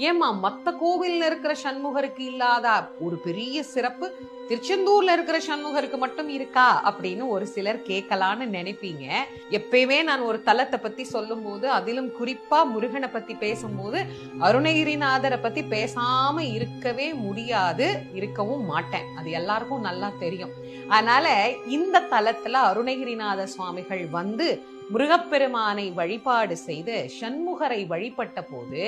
ஏமா மத்த கோவில்ல இருக்கிற சண்முகருக்கு இல்லாத ஒரு பெரிய சிறப்பு திருச்செந்தூர்ல இருக்கிற சண்முகருக்கு மட்டும் இருக்கா அப்படின்னு ஒரு சிலர் கேட்கலான்னு நினைப்பீங்க. எப்பயுமே நான் ஒரு தலத்தை பத்தி சொல்லும் போது, அதிலும் குறிப்பா முருகனை பத்தி பேசும்போது அருணகிரிநாதரை பத்தி பேசாம இருக்கவே முடியாது, இருக்கவும் மாட்டேன். அது எல்லாருக்கும் நல்லா தெரியும். அதனால இந்த தலத்துல அருணகிரிநாத சுவாமிகள் வந்து முருகப்பெருமானை வழிபாடு செய்து சண்முகரை வழிபட்ட போது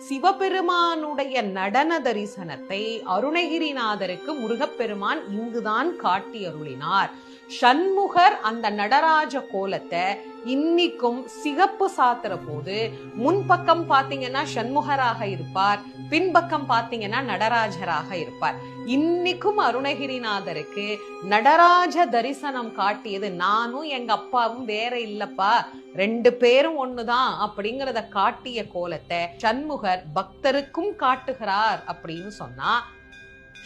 சிவபெருமானுடைய நடன தரிசனத்தை அருணகிரிநாதருக்கு முருகப்பெருமான் இங்குதான் காட்டி அருளினார். சண்முகர் அந்த நடராஜ கோலத்தை இன்னிக்கும் சிகப்பு சாத்துற போது முன்பக்கம் பாத்தீங்கன்னா சண்முகராக இருப்பார், பின்பக்கம் பாத்தீங்கன்னா நடராஜராக இருப்பார். இன்னைக்கும் அருணகிரிநாதருக்கு நடராஜ தரிசனம் காட்டியது நானும் எங்க அப்பாவும் வேற இல்லப்பா, ரெண்டு பேரும் ஒண்ணுதான் அப்படிங்கறத காட்டிய கோலத்தை சண்முகர் பக்தருக்கும் காட்டுகிறார் அப்படின்னு சொன்னா,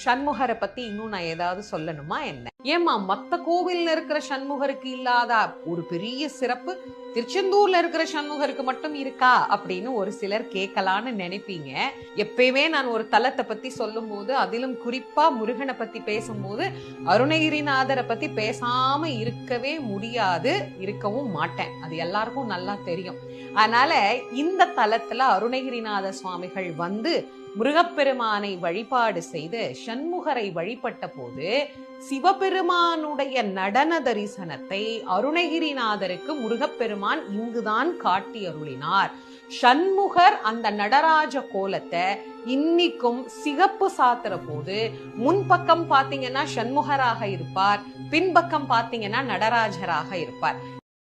சண்முகரை பத்தி இன்னும் நான் ஏதாவது சொல்லணுமா என்ன? ஏமா மத்த கோவில்ல இருக்கிற சண்முகருக்கு இல்லாத ஒரு பெரிய சிறப்பு திருச்செந்தூர்ல இருக்கிற சண்முகருக்கு மட்டும் இருக்கா அப்படின்னு ஒரு சிலர் கேட்கலான்னு நினைப்பீங்க. எப்பயுமே நான் ஒரு தலத்தை பத்தி சொல்லும் போது, அதிலும் குறிப்பா முருகனை பத்தி பேசும்போது அருணகிரிநாதரை பத்தி பேசாம இருக்கவே முடியாது, இருக்கவும் மாட்டேன். அது எல்லாருக்கும் நல்லா தெரியும். அதனால இந்த தலத்துல அருணகிரிநாத சுவாமிகள் வந்து முருகப்பெருமானை வழிபாடு செய்து சண்முகரை வழிபட்ட போது சிவபெருமானுடைய நடன தரிசனத்தை அருணகிரிநாதருக்கு முருகப்பெருமான் இங்குதான் காட்டி அருளினார். சண்முகர் அந்த நடராஜ கோலத்தை இன்னிக்கும் சிகப்பு சாத்துற போது முன்பக்கம் பாத்தீங்கன்னா சண்முகராக இருப்பார், பின்பக்கம் பாத்தீங்கன்னா நடராஜராக இருப்பார்.